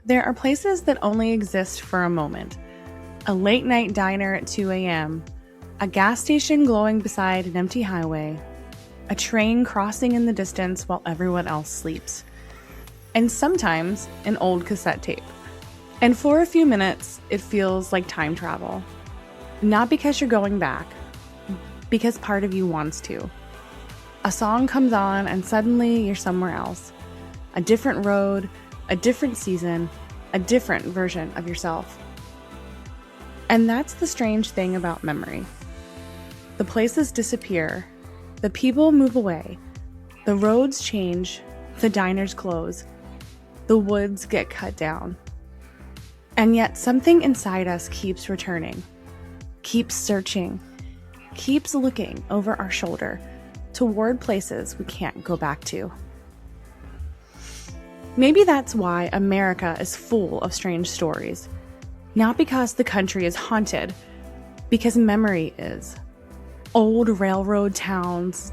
There are places that only exist for a moment. A late night diner at 2 a.m., a gas station glowing beside an empty highway, a train crossing in the distance while everyone else sleeps, and sometimes an old cassette tape. And for a few minutes, it feels like time travel. Not because you're going back, because part of you wants to. A song comes on and suddenly you're somewhere else. A different road, a different season, a different version of yourself. And that's the strange thing about memory. The places disappear, the people move away, the roads change, the diners close, the woods get cut down. And yet something inside us keeps returning, keeps searching, keeps looking over our shoulder toward places we can't go back to. Maybe that's why America is full of strange stories. Not because the country is haunted, because memory is. Old railroad towns,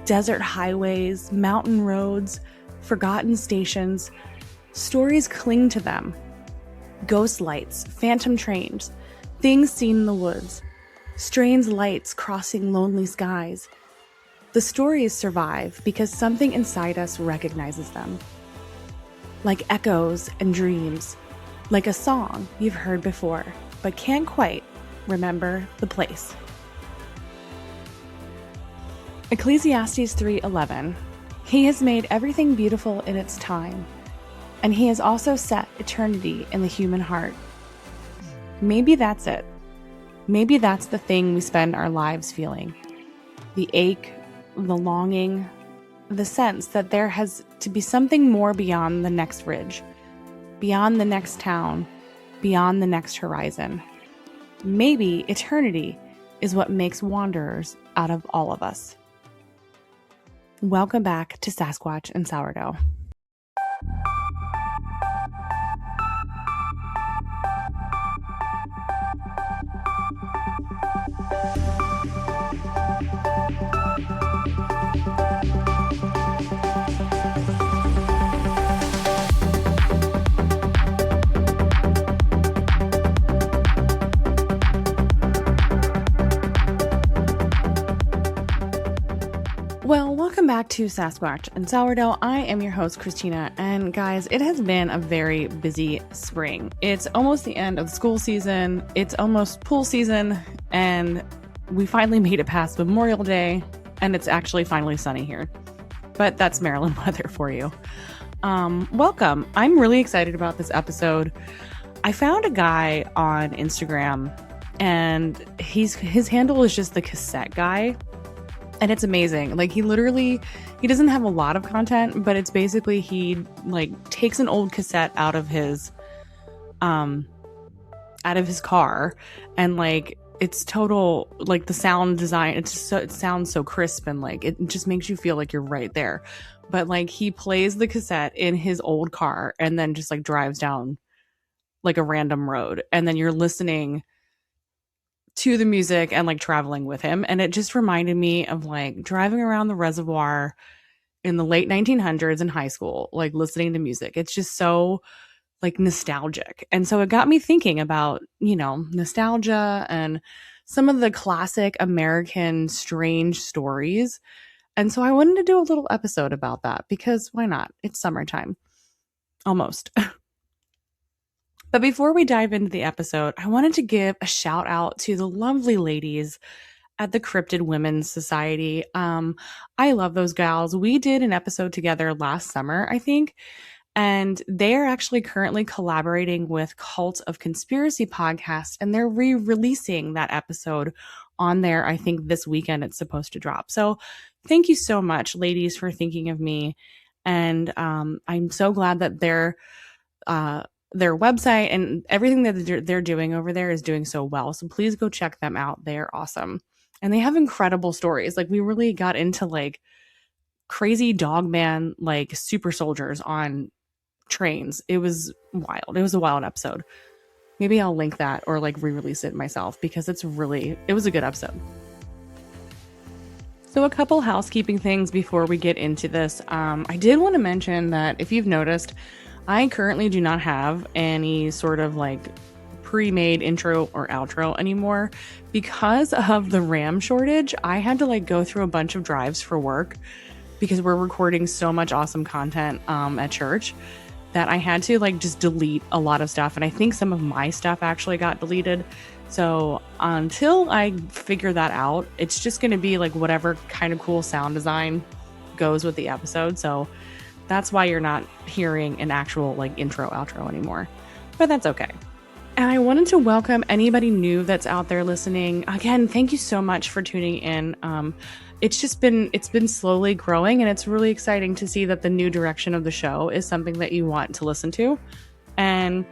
desert highways, mountain roads, forgotten stations, stories cling to them. Ghost lights, phantom trains, things seen in the woods, strange lights crossing lonely skies. The stories survive because something inside us recognizes them. Like echoes and dreams, like a song you've heard before, but can't quite remember the place. Ecclesiastes 3:11. He has made everything beautiful in its time, and he has also set eternity in the human heart. Maybe that's it. Maybe that's the thing we spend our lives feeling. The ache, the longing, the sense that there has to be something more beyond the next ridge, beyond the next town, beyond the next horizon. Maybe eternity is what makes wanderers out of all of us. Welcome back to Sasquatch and Sourdough. Well, welcome back to Sasquatch and Sourdough. I am your host, Christina, and guys, it has been a very busy spring. It's almost the end of the school season, it's almost pool season, and we finally made it past Memorial Day, and it's actually finally sunny here. But that's Maryland weather for you. Welcome. I'm really excited about this episode. I found a guy on Instagram, and his handle is just the cassette guy. And it's amazing. Like, he doesn't have a lot of content, but it's basically he like takes an old cassette out of his car, and like it's total, like the sound design, it sounds so crisp, and like it just makes you feel like you're right there. But like he plays the cassette in his old car and then just like drives down like a random road, and then you're listening to the music and like traveling with him. And it just reminded me of like driving around the reservoir in the late 1900s in high school, like listening to music. It's just so like nostalgic. And so it got me thinking about, nostalgia and some of the classic American strange stories. And so I wanted to do a little episode about that because why not? It's summertime. Almost. But before we dive into the episode, I wanted to give a shout out to the lovely ladies at the Cryptid Women's Society. I love those gals. We did an episode together last summer, I think, and they are actually currently collaborating with Cult of Conspiracy podcast, and they're re-releasing that episode on there. I think this weekend it's supposed to drop. So thank you so much, ladies, for thinking of me. And I'm so glad that their website and everything that they're doing over there is doing so well. So please go check them out. They're awesome. And they have incredible stories. Like, we really got into like crazy dogman, like super soldiers on trains. It was wild. It was a wild episode. Maybe I'll link that or like re-release it myself because it was a good episode. So a couple housekeeping things before we get into this. I did want to mention that if you've noticed, I currently do not have any sort of like pre-made intro or outro anymore because of the RAM shortage. I had to like go through a bunch of drives for work because we're recording so much awesome content at church that I had to like just delete a lot of stuff. And I think some of my stuff actually got deleted. So until I figure that out, it's just going to be like whatever kind of cool sound design goes with the episode. So that's why you're not hearing an actual like intro outro anymore, but that's okay. And I wanted to welcome anybody new that's out there listening. Again, thank you so much for tuning in. It's been slowly growing, and it's really exciting to see that the new direction of the show is something that you want to listen to. And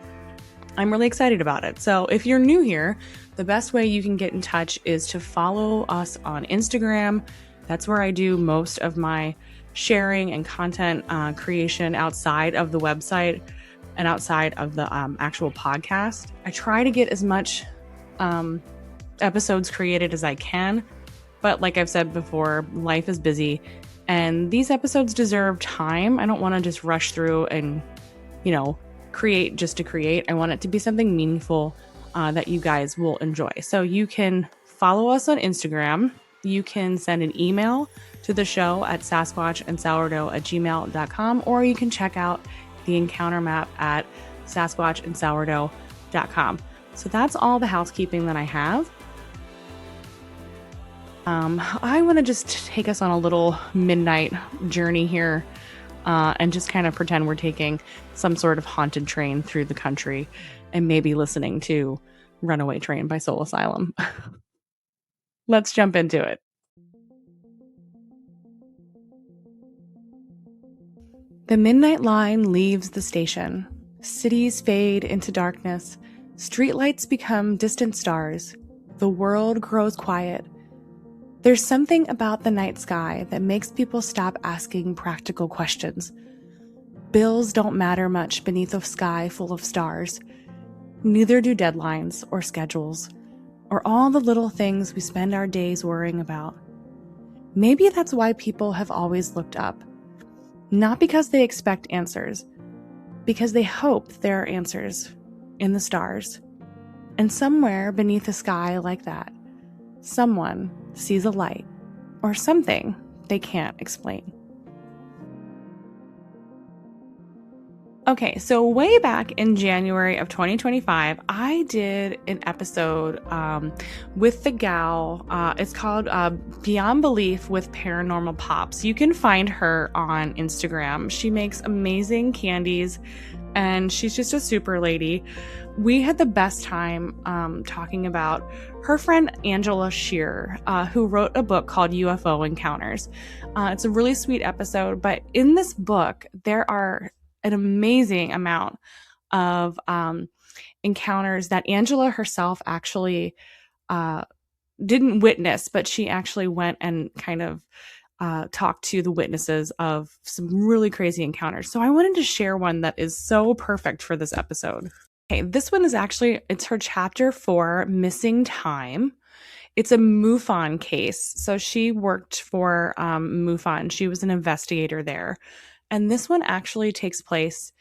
I'm really excited about it. So if you're new here, the best way you can get in touch is to follow us on Instagram. That's where I do most of my sharing and content creation outside of the website and outside of the actual podcast. I try to get as much episodes created as I can. But like I've said before, life is busy and these episodes deserve time. I don't want to just rush through and, create just to create. I want it to be something meaningful that you guys will enjoy. So you can follow us on Instagram. You can send an email to the show at sasquatchandsourdough@gmail.com, or you can check out the encounter map at sasquatchandsourdough.com. So that's all the housekeeping that I have. I want to just take us on a little midnight journey here and just kind of pretend we're taking some sort of haunted train through the country and maybe listening to Runaway Train by Soul Asylum. Let's jump into it. The midnight line leaves the station. Cities fade into darkness. Streetlights become distant stars. The world grows quiet. There's something about the night sky that makes people stop asking practical questions. Bills don't matter much beneath a sky full of stars. Neither do deadlines or schedules, or all the little things we spend our days worrying about. Maybe that's why people have always looked up. Not because they expect answers, because they hope there are answers in the stars. And somewhere beneath a sky like that, someone sees a light or something they can't explain. Okay, so way back in January of 2025, I did an episode with the gal. It's called Beyond Belief with Paranormal Pops. You can find her on Instagram. She makes amazing candies, and she's just a super lady. We had the best time talking about her friend Angela Shearer, who wrote a book called UFO Encounters. It's a really sweet episode, but in this book, there are an amazing amount of encounters that Angela herself actually didn't witness, but she actually went and kind of talked to the witnesses of some really crazy encounters. So I wanted to share one that is so perfect for this episode. Okay, this one is it's her chapter 4, Missing Time. It's a MUFON case. So she worked for MUFON. She was an investigator there. And this one actually takes place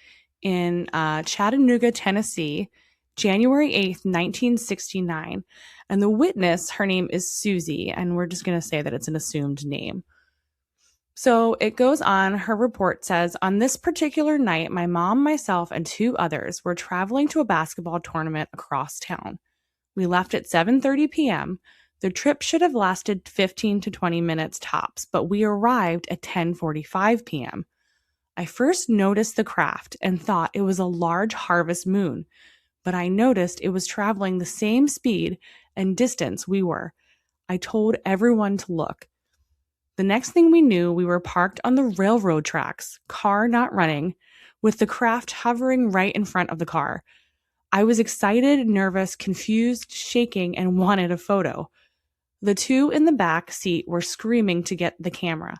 in Chattanooga, Tennessee, January 8th, 1969. And the witness, her name is Susie, and we're just going to say that it's an assumed name. So it goes on, her report says, on this particular night, my mom, myself, and 2 others were traveling to a basketball tournament across town. We left at 7:30 p.m. The trip should have lasted 15 to 20 minutes tops, but we arrived at 10:45 p.m. I first noticed the craft and thought it was a large harvest moon, but I noticed it was traveling the same speed and distance we were. I told everyone to look. The next thing we knew, we were parked on the railroad tracks, car not running, with the craft hovering right in front of the car. I was excited, nervous, confused, shaking, and wanted a photo. The 2 in the back seat were screaming to get the camera.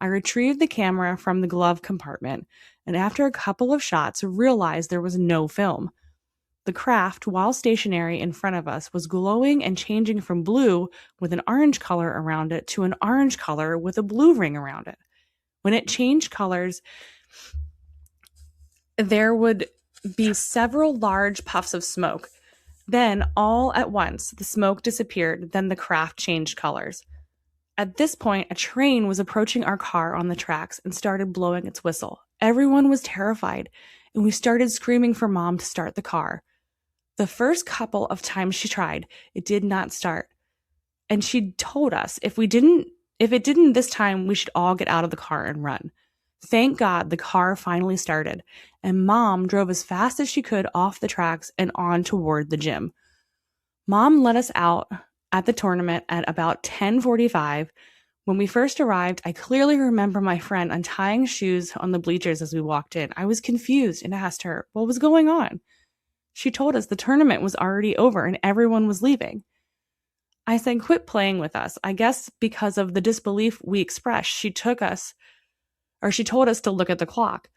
I retrieved the camera from the glove compartment, and after a couple of shots, realized there was no film. The craft, while stationary in front of us, was glowing and changing from blue with an orange color around it to an orange color with a blue ring around it. When it changed colors, there would be several large puffs of smoke. Then, all at once, the smoke disappeared, then the craft changed colors. At this point, a train was approaching our car on the tracks and started blowing its whistle. Everyone was terrified, and we started screaming for Mom to start the car. The first couple of times she tried, it did not start. And she told us if it didn't this time, we should all get out of the car and run. Thank God the car finally started, and Mom drove as fast as she could off the tracks and on toward the gym. Mom let us out at the tournament at about 10:45. When we first arrived, I clearly remember my friend untying shoes on the bleachers as we walked in. I was confused and asked her what was going on. She told us the tournament was already over and everyone was leaving. I said, quit playing with us. I guess because of the disbelief we expressed, she told us to look at the clock.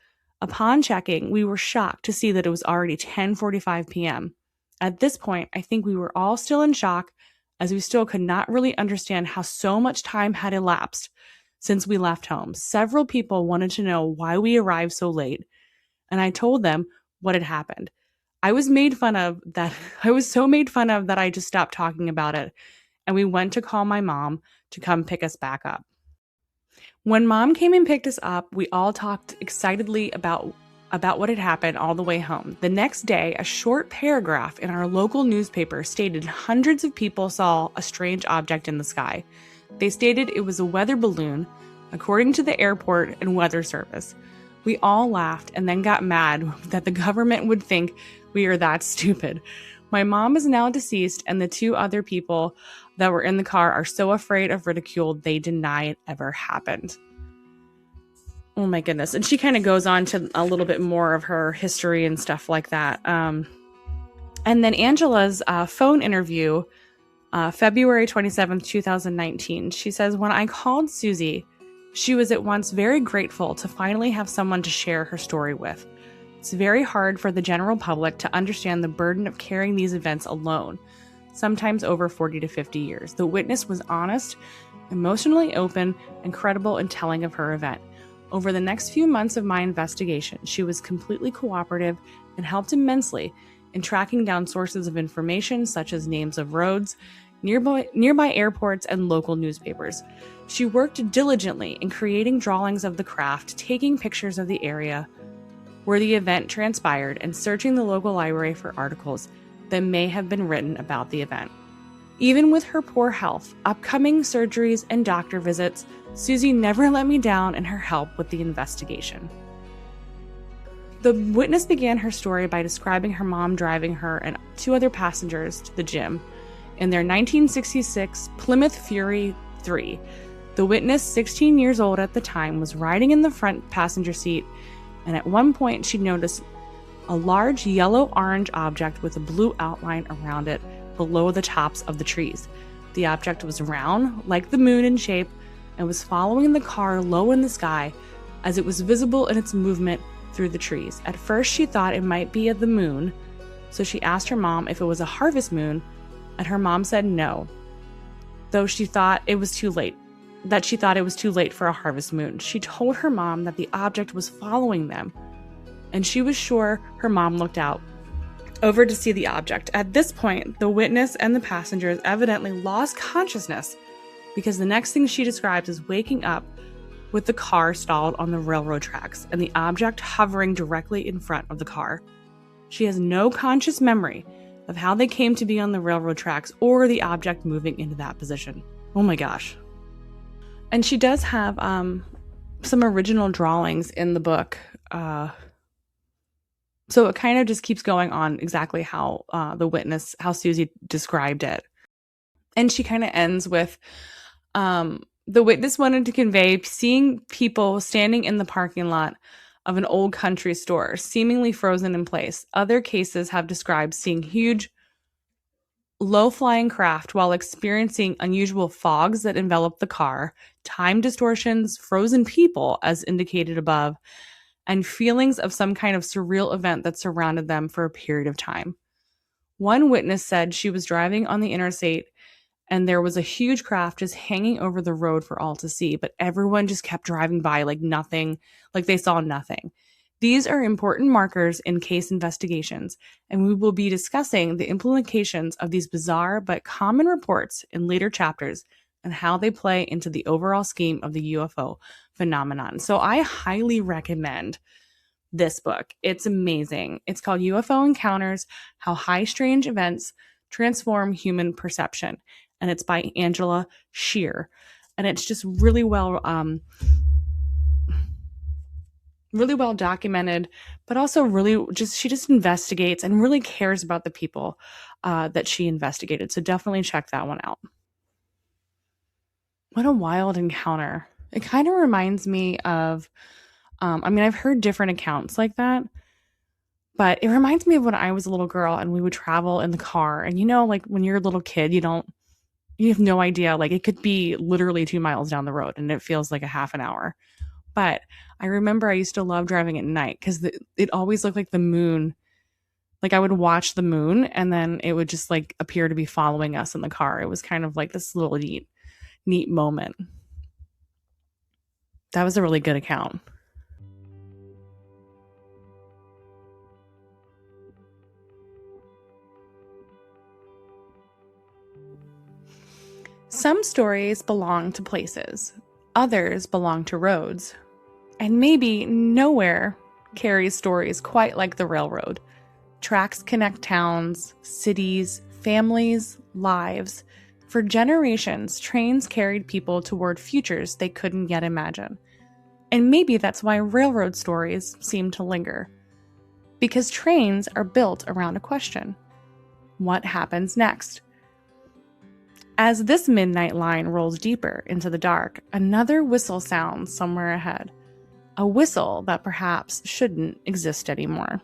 Upon checking, we were shocked to see that it was already 10:45 p.m. At this point, I think we were all still in shock, as we still could not really understand how so much time had elapsed since we left home. Several people wanted to know why we arrived so late, and I told them what had happened. I was so made fun of that I just stopped talking about it, and we went to call my mom to come pick us back up. When Mom came and picked us up, we all talked excitedly about what had happened all the way home. The next day, a short paragraph in our local newspaper stated hundreds of people saw a strange object in the sky. They stated it was a weather balloon, according to the airport and weather service. We all laughed and then got mad that the government would think we are that stupid. My mom is now deceased, and the two other people that were in the car are so afraid of ridicule they deny it ever happened. Oh my goodness. And she kind of goes on to a little bit more of her history and stuff like that. And then Angela's phone interview, February 27th, 2019, she says, when I called Susie, she was at once very grateful to finally have someone to share her story with. It's very hard for the general public to understand the burden of carrying these events alone, sometimes over 40 to 50 years. The witness was honest, emotionally open, and credible in telling of her event. Over the next few months of my investigation, she was completely cooperative and helped immensely in tracking down sources of information such as names of roads, nearby airports, and local newspapers. She worked diligently in creating drawings of the craft, taking pictures of the area where the event transpired, and searching the local library for articles that may have been written about the event. Even with her poor health, upcoming surgeries, and doctor visits, Susie never let me down in her help with the investigation. The witness began her story by describing her mom driving her and two other passengers to the gym in their 1966 Plymouth Fury 3. The witness, 16 years old at the time, was riding in the front passenger seat, and at one point she noticed a large yellow-orange object with a blue outline around it below the tops of the trees. The object was round, like the moon in shape, and was following the car low in the sky as it was visible in its movement through the trees. At first she thought it might be the moon, so she asked her mom if it was a harvest moon, and her mom said no, though she thought it was too late for a harvest moon. She told her mom that the object was following them, and she was sure her mom looked out over to see the object. At this point, the witness and the passengers evidently lost consciousness, because the next thing she describes is waking up with the car stalled on the railroad tracks and the object hovering directly in front of the car. She has no conscious memory of how they came to be on the railroad tracks or the object moving into that position. Oh my gosh. And she does have some original drawings in the book. So it kind of just keeps going on exactly how how Susie described it. And she kind of ends with, the witness wanted to convey seeing people standing in the parking lot of an old country store, seemingly frozen in place. Other cases have described seeing huge, low-flying craft while experiencing unusual fogs that envelop the car, time distortions, frozen people, as indicated above, and feelings of some kind of surreal event that surrounded them for a period of time. One witness said she was driving on the interstate and there was a huge craft just hanging over the road for all to see, but everyone just kept driving by like nothing, like they saw nothing. These are important markers in case investigations, and we will be discussing the implications of these bizarre but common reports in later chapters and how they play into the overall scheme of the UFO phenomenon. So I highly recommend this book. It's amazing. It's called UFO Encounters: How High Strange Events Transform Human Perception. And it's by Angela Shear. And it's just really well documented, but also she just investigates and really cares about the people that she investigated. So definitely check that one out. What a wild encounter. It kind of reminds me of, I've heard different accounts like that, but it reminds me of when I was a little girl and we would travel in the car. And like when you're a little kid, you have no idea. Like it could be literally 2 miles down the road and it feels like a half an hour. But I remember I used to love driving at night because it always looked like the moon. Like I would watch the moon and then it would just like appear to be following us in the car. It was kind of like this little neat moment. That was a really good account. Some stories belong to places, others belong to roads, and maybe nowhere carries stories quite like the railroad. Tracks connect towns, cities, families, lives. For generations, trains carried people toward futures they couldn't yet imagine. And maybe that's why railroad stories seem to linger. Because trains are built around a question. What happens next? As this midnight line rolls deeper into the dark, another whistle sounds somewhere ahead. A whistle that perhaps shouldn't exist anymore.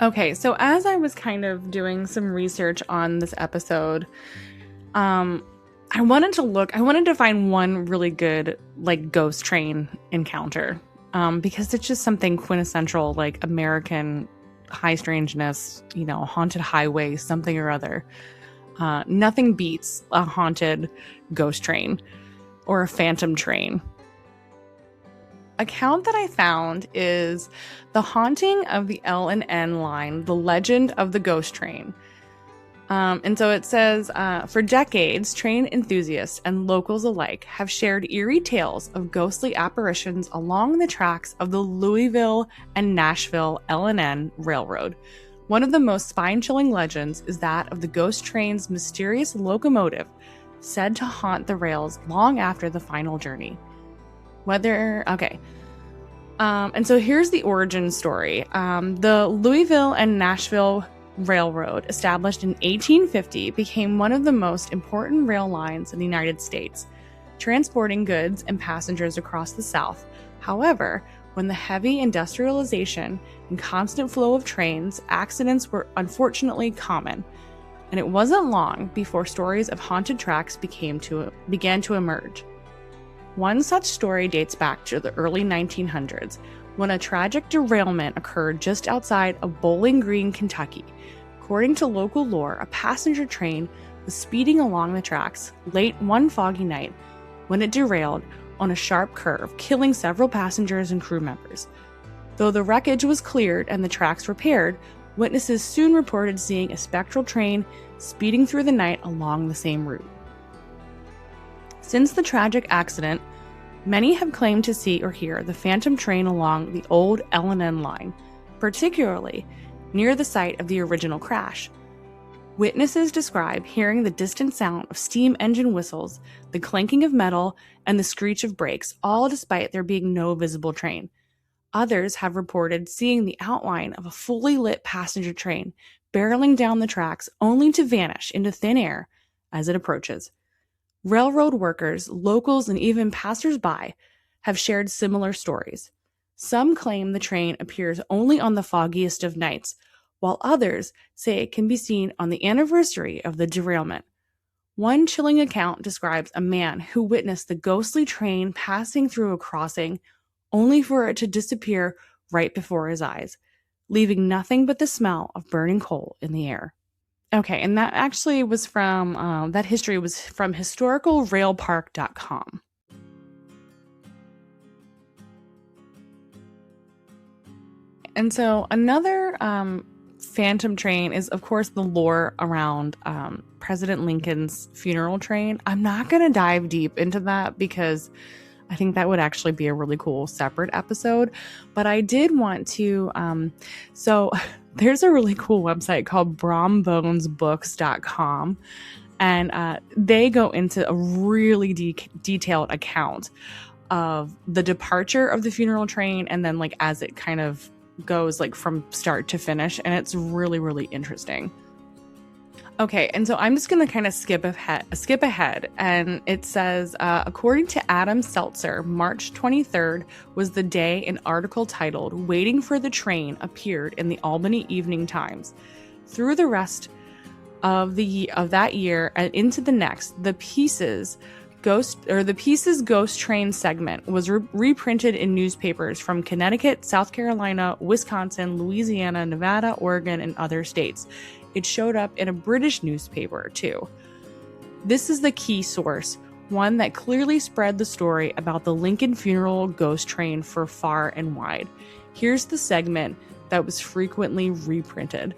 Okay, so as I was kind of doing some research on this episode, I wanted to find one really good like ghost train encounter, because it's just something quintessential, like American high strangeness, haunted highway, something or other. Nothing beats a haunted ghost train or a phantom train. Account that I found is The Haunting of the L&N Line, The Legend of the Ghost Train. And so it says, for decades, train enthusiasts and locals alike have shared eerie tales of ghostly apparitions along the tracks of the Louisville and Nashville L&N Railroad. One of the most spine-chilling legends is that of the ghost train's mysterious locomotive, said to haunt the rails long after the final journey. And so here's the origin story. The Louisville and Nashville Railroad, established in 1850, became one of the most important rail lines in the United States, transporting goods and passengers across the South. However, when the heavy industrialization and constant flow of trains, accidents were unfortunately common, and it wasn't long before stories of haunted tracks began to emerge. One such story dates back to the early 1900s, when a tragic derailment occurred just outside of Bowling Green, Kentucky. According to local lore, a passenger train was speeding along the tracks late one foggy night when it derailed on a sharp curve, killing several passengers and crew members. Though the wreckage was cleared and the tracks repaired, witnesses soon reported seeing a spectral train speeding through the night along the same route. Since the tragic accident, many have claimed to see or hear the phantom train along the old L&N line, particularly near the site of the original crash. Witnesses describe hearing the distant sound of steam engine whistles, the clanking of metal, and the screech of brakes, all despite there being no visible train. Others have reported seeing the outline of a fully lit passenger train barreling down the tracks only to vanish into thin air as it approaches. Railroad workers, locals, and even passers-by have shared similar stories. Some claim the train appears only on the foggiest of nights, while others say it can be seen on the anniversary of the derailment. One chilling account describes a man who witnessed the ghostly train passing through a crossing, only for it to disappear right before his eyes, leaving nothing but the smell of burning coal in the air. Okay, and that actually was from, that history was from historicalrailpark.com. And so another phantom train is, of course, the lore around President Lincoln's funeral train. I'm not going to dive deep into that because I think that would actually be a really cool separate episode. But I did want to, so there's a really cool website called brombonesbooks.com. And they go into a really detailed account of the departure of the funeral train and then like as it kind of goes like from start to finish. And it's really, really interesting. Okay, and so I'm just going to kind of skip ahead. And it says, according to Adam Seltzer, March 23rd was the day an article titled "Waiting for the Train" appeared in the Albany Evening Times. Through the rest of that year and into the next, the Pieces Ghost Train segment was reprinted in newspapers from Connecticut, South Carolina, Wisconsin, Louisiana, Nevada, Oregon, and other states. It showed up in a British newspaper, too. This is the key source, one that clearly spread the story about the Lincoln funeral ghost train for far and wide. Here's the segment that was frequently reprinted.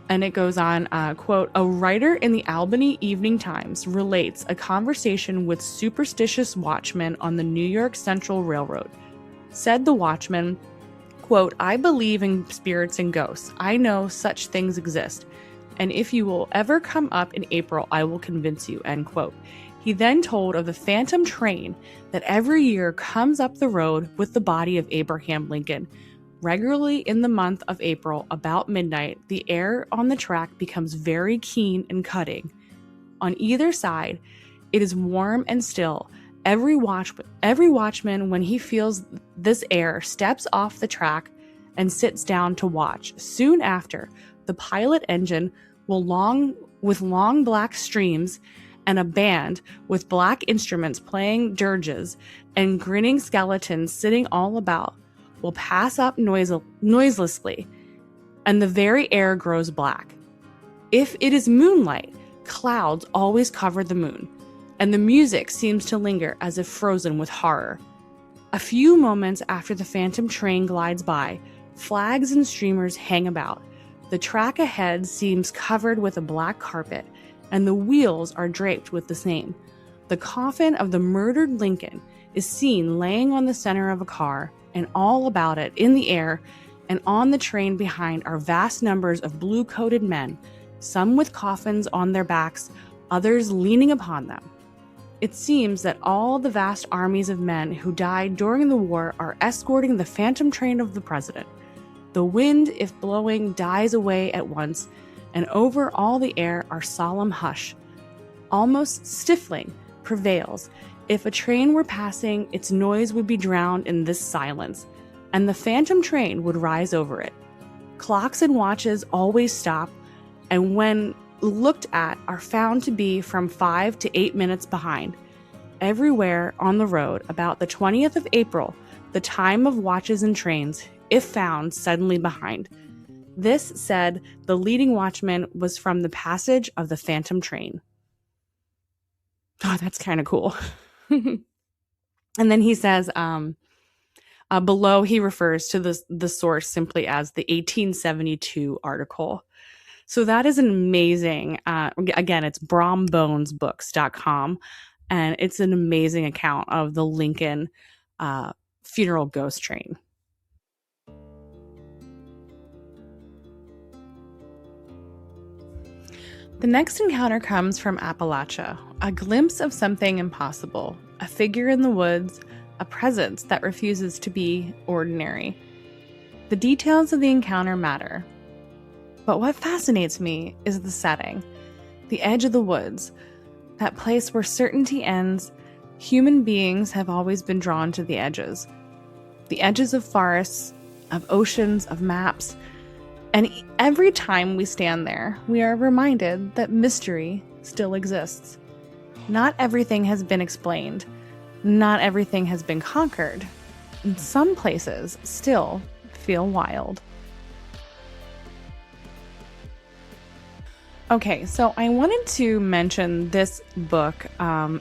And it goes on, quote, "A writer in the Albany Evening Times relates a conversation with superstitious watchmen on the New York Central Railroad. Said the watchman, quote, 'I believe in spirits and ghosts. I know such things exist. And if you will ever come up in April, I will convince you,' end quote. He then told of the phantom train that every year comes up the road with the body of Abraham Lincoln. Regularly in the month of April, about midnight, the air on the track becomes very keen and cutting. On either side, it is warm and still. Every watchman, when he feels this air, steps off the track and sits down to watch. Soon after, the pilot engine with long black streams and a band with black instruments playing dirges and grinning skeletons sitting all about will pass up noiselessly, and the very air grows black. If it is moonlight, clouds always cover the moon, and the music seems to linger as if frozen with horror. A few moments after the phantom train glides by, flags and streamers hang about. The track ahead seems covered with a black carpet, and the wheels are draped with the same. The coffin of the murdered Lincoln is seen laying on the center of a car, and all about it, in the air and on the train behind, are vast numbers of blue-coated men, some with coffins on their backs, others leaning upon them. It seems that all the vast armies of men who died during the war are escorting the phantom train of the president. The wind, if blowing, dies away at once, and over all the air our solemn hush, almost stifling, prevails. If a train were passing, its noise would be drowned in this silence, and the phantom train would rise over it. Clocks and watches always stop, and when looked at are found to be from 5 to 8 minutes behind. Everywhere on the road, about the 20th of April, the time of watches and trains, if found, suddenly behind. This, said the leading watchman, was from the passage of the phantom train." Oh, that's kind of cool. And then he says, below he refers to the source simply as the 1872 article. So that is an amazing, again, it's brombonesbooks.com, and it's an amazing account of the Lincoln funeral ghost train. The next encounter comes from Appalachia, a glimpse of something impossible, a figure in the woods, a presence that refuses to be ordinary. The details of the encounter matter, but what fascinates me is the setting, the edge of the woods, that place where certainty ends. Human beings have always been drawn to the edges of forests, of oceans, of maps. And every time we stand there, we are reminded that mystery still exists. Not everything has been explained. Not everything has been conquered. And some places still feel wild. Okay, so I wanted to mention this book.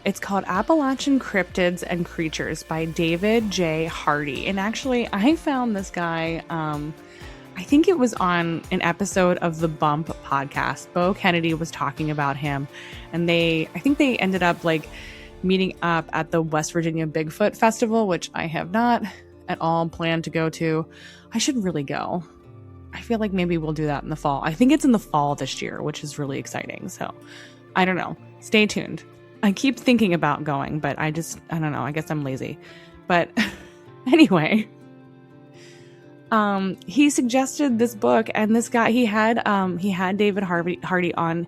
It's called Appalachian Cryptids and Creatures by David J. Hardy. And actually, I found this guy, I think it was on an episode of the Bump podcast. Bo Kennedy was talking about him, and I think they ended up like meeting up at the West Virginia Bigfoot Festival, which I have not at all planned to go to. I should really go. I feel like maybe we'll do that in the fall. I think it's in the fall this year, which is really exciting. So I don't know. Stay tuned. I keep thinking about going, but I don't know. I guess I'm lazy. But anyway, he suggested this book, and this guy, he had David Hardy on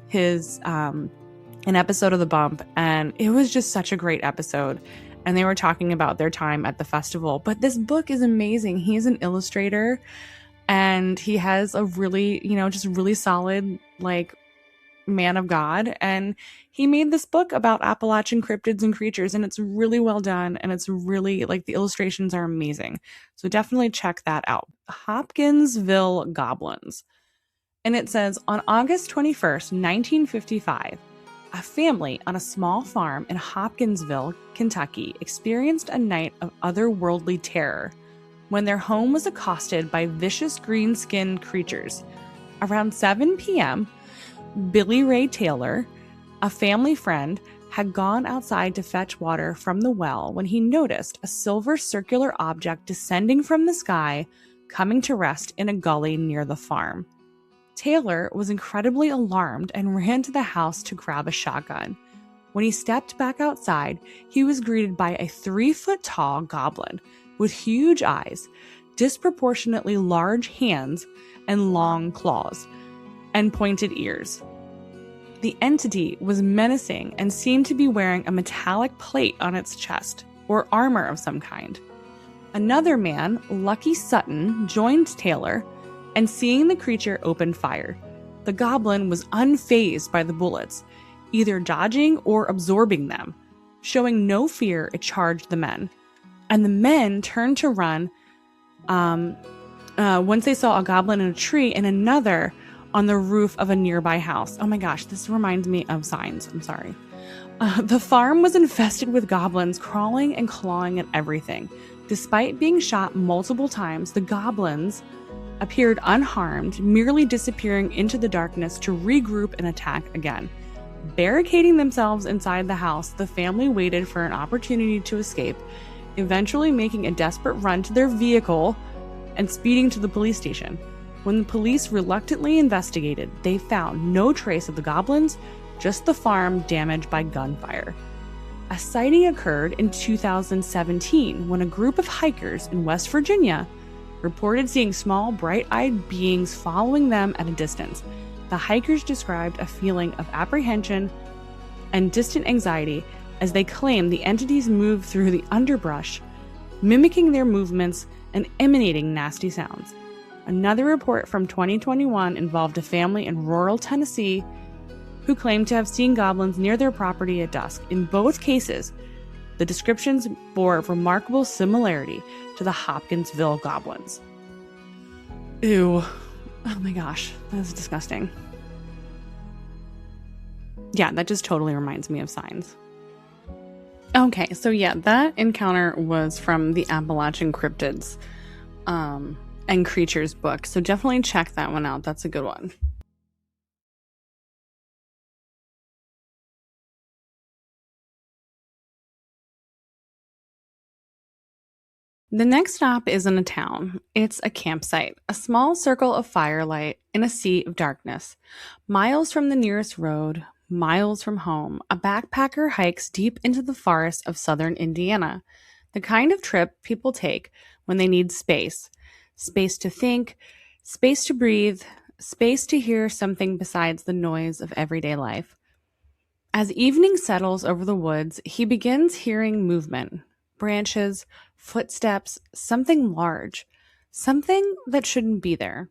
his, an episode of The Bump, and it was just such a great episode. And they were talking about their time at the festival, but this book is amazing. He's an illustrator, and he has a really, just really solid, like, man of God. And he made this book about Appalachian cryptids and creatures, and it's really well done. And it's really, like, the illustrations are amazing. So definitely check that out. Hopkinsville Goblins. And it says, on August 21st, 1955, a family on a small farm in Hopkinsville, Kentucky, experienced a night of otherworldly terror when their home was accosted by vicious green-skinned creatures. Around 7 p.m., Billy Ray Taylor, a family friend, had gone outside to fetch water from the well when he noticed a silver circular object descending from the sky, coming to rest in a gully near the farm. Taylor was incredibly alarmed and ran to the house to grab a shotgun. When he stepped back outside, he was greeted by a 3-foot-tall goblin with huge eyes, disproportionately large hands, and long claws, and pointed ears. The entity was menacing and seemed to be wearing a metallic plate on its chest, or armor of some kind. Another man, Lucky Sutton, joined Taylor, and seeing the creature opened fire. The goblin was unfazed by the bullets, either dodging or absorbing them. Showing no fear, it charged the men. And the men turned to run once they saw a goblin in a tree and another on the roof of a nearby house. Oh my gosh, this reminds me of Signs. I'm sorry. The farm was infested with goblins crawling and clawing at everything. Despite being shot multiple times, the goblins appeared unharmed, merely disappearing into the darkness to regroup and attack again. Barricading themselves inside the house, the family waited for an opportunity to escape, eventually making a desperate run to their vehicle and speeding to the police station. When the police reluctantly investigated, they found no trace of the goblins, just the farm damaged by gunfire. A sighting occurred in 2017 when a group of hikers in West Virginia reported seeing small, bright-eyed beings following them at a distance. The hikers described a feeling of apprehension and distant anxiety as they claimed the entities moved through the underbrush, mimicking their movements and emanating nasty sounds. Another report from 2021 involved a family in rural Tennessee who claimed to have seen goblins near their property at dusk. In both cases, the descriptions bore remarkable similarity to the Hopkinsville Goblins. Ew. Oh my gosh, that is disgusting. Yeah, that just totally reminds me of Signs. Okay, so yeah, that encounter was from the Appalachian Cryptids and Creatures book. So definitely check that one out. That's a good one. The next stop is in a town. It's a campsite, a small circle of firelight in a sea of darkness. Miles from the nearest road, miles from home, a backpacker hikes deep into the forest of southern Indiana. The kind of trip people take when they need space. Space to think, space to breathe, space to hear something besides the noise of everyday life. As evening settles over the woods, he begins hearing movement. Branches, footsteps, something large, something that shouldn't be there.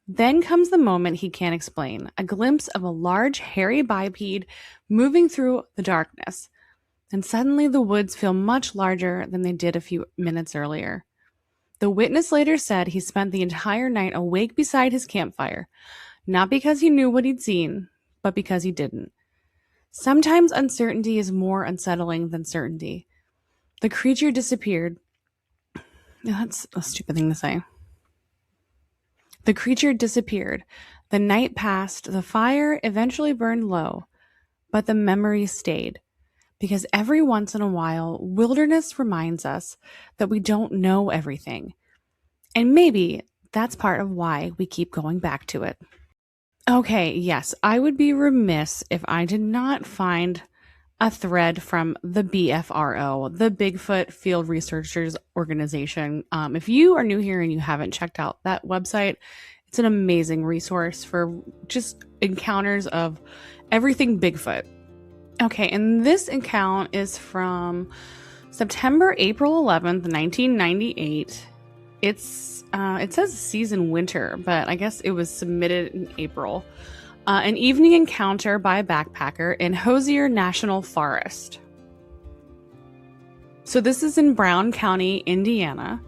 Then comes the moment he can't explain, a glimpse of a large, hairy biped moving through the darkness. And suddenly the woods feel much larger than they did a few minutes earlier. The witness later said he spent the entire night awake beside his campfire. Not because he knew what he'd seen, but because he didn't. Sometimes uncertainty is more unsettling than certainty. The creature disappeared. That's a stupid thing to say. The creature disappeared. The night passed. The fire eventually burned low, but the memory stayed. Because every once in a while, wilderness reminds us that we don't know everything. And maybe that's part of why we keep going back to it. Okay, yes, I would be remiss if I did not find a thread from the BFRO, the Bigfoot Field Researchers Organization. If you are new here and you haven't checked out that website, it's an amazing resource for just encounters of everything Bigfoot. Okay, and this account is from April 11th, 1998. It says season winter, but I guess it was submitted in April. An evening encounter by a backpacker in Hosier National Forest. So this is in Brown County, Indiana,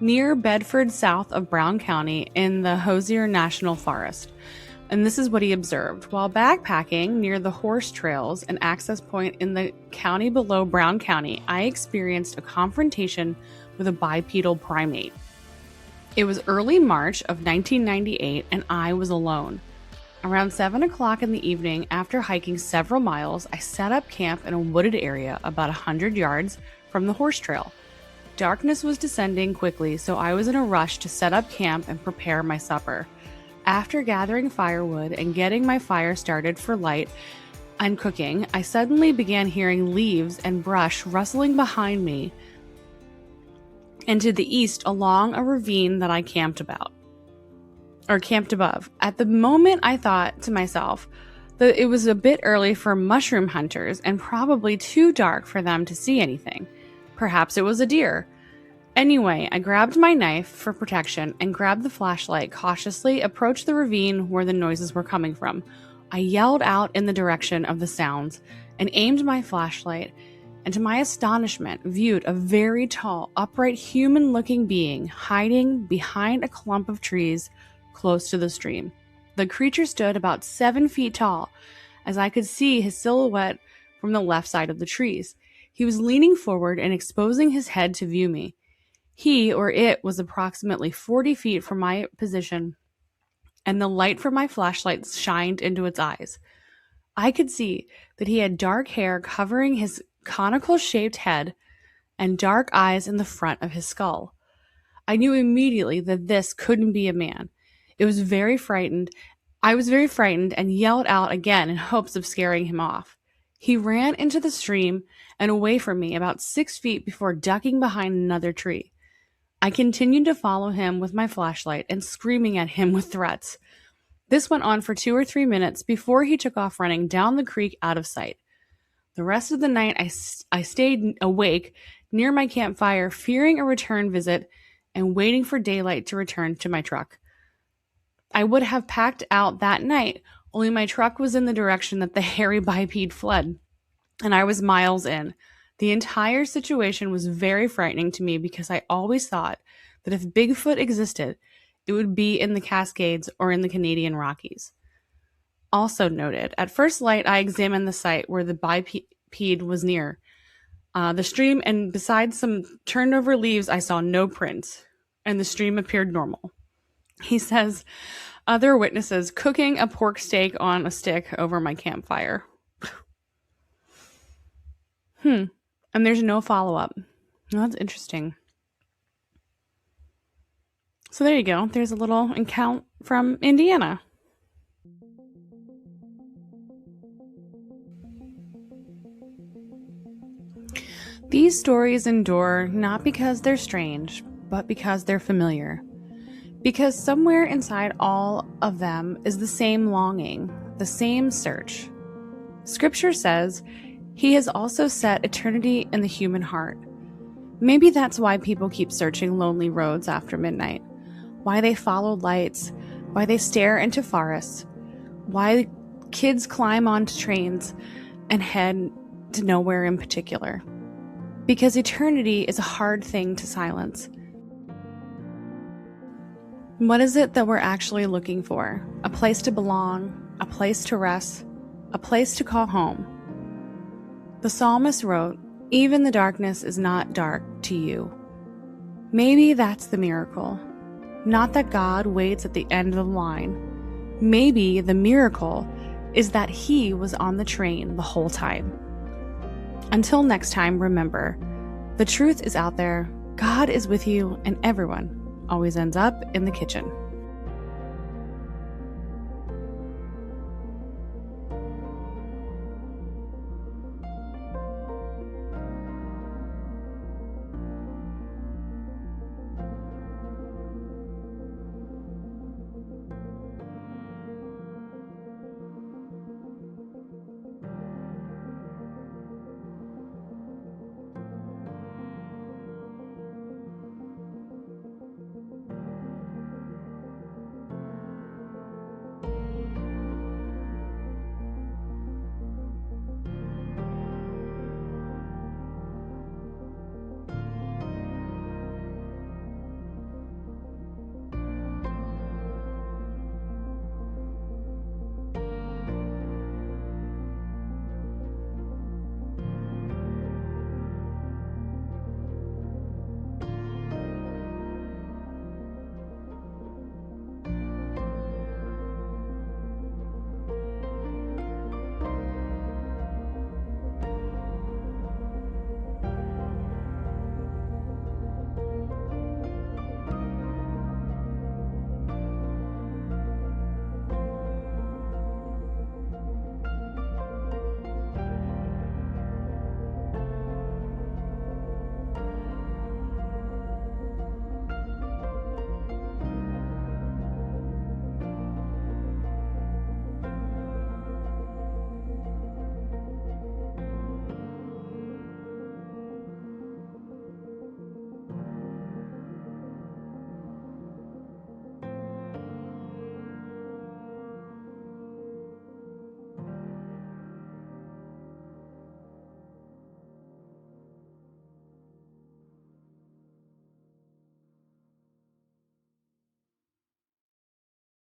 near Bedford, south of Brown County in the Hosier National Forest. And this is what he observed. While backpacking near the horse trails, an access point in the county below Brown County, I experienced a confrontation with a bipedal primate. It was early March of 1998, and I was alone. Around 7 o'clock in the evening, after hiking several miles, I set up camp in a wooded area about 100 yards from the horse trail. Darkness was descending quickly, so I was in a rush to set up camp and prepare my supper. After gathering firewood and getting my fire started for light and cooking, I suddenly began hearing leaves and brush rustling behind me and to the east along a ravine that I camped above. At the moment, I thought to myself that it was a bit early for mushroom hunters and probably too dark for them to see anything. Perhaps it was a deer. Anyway, I grabbed my knife for protection and grabbed the flashlight, cautiously approached the ravine where the noises were coming from. I yelled out in the direction of the sounds and aimed my flashlight, and to my astonishment, viewed a very tall, upright, human-looking being hiding behind a clump of trees close to the stream. The creature stood about 7 feet tall, as I could see his silhouette from the left side of the trees. He was leaning forward and exposing his head to view me. He, or it, was approximately 40 feet from my position, and the light from my flashlight shined into its eyes. I could see that he had dark hair covering his conical-shaped head and dark eyes in the front of his skull. I knew immediately that this couldn't be a man. I was very frightened and yelled out again in hopes of scaring him off. He ran into the stream and away from me about 6 feet before ducking behind another tree. I continued to follow him with my flashlight and screaming at him with threats. This went on for 2 or 3 minutes before he took off running down the creek out of sight. The rest of the night I stayed awake near my campfire, fearing a return visit and waiting for daylight to return to my truck. I would have packed out that night, only my truck was in the direction that the hairy biped fled, and I was miles in. The entire situation was very frightening to me because I always thought that if Bigfoot existed, it would be in the Cascades or in the Canadian Rockies. Also noted, at first light, I examined the site where the biped was near the stream, and besides some turned over leaves, I saw no prints, and the stream appeared normal. He says, other witnesses cooking a pork steak on a stick over my campfire. And there's no follow-up. Well, that's interesting. So there you go. There's a little account from Indiana. These stories endure not because they're strange, but because they're familiar. Because somewhere inside all of them is the same longing, the same search. Scripture says, He has also set eternity in the human heart. Maybe that's why people keep searching lonely roads after midnight, why they follow lights, why they stare into forests, why kids climb onto trains and head to nowhere in particular. Because eternity is a hard thing to silence. What is it that we're actually looking for? A place to belong, a place to rest, a place to call home. The psalmist wrote, "Even the darkness is not dark to you." Maybe that's the miracle. Not that God waits at the end of the line. Maybe the miracle is that He was on the train the whole time. Until next time, remember, the truth is out there, God is with you, and everyone always ends up in the kitchen.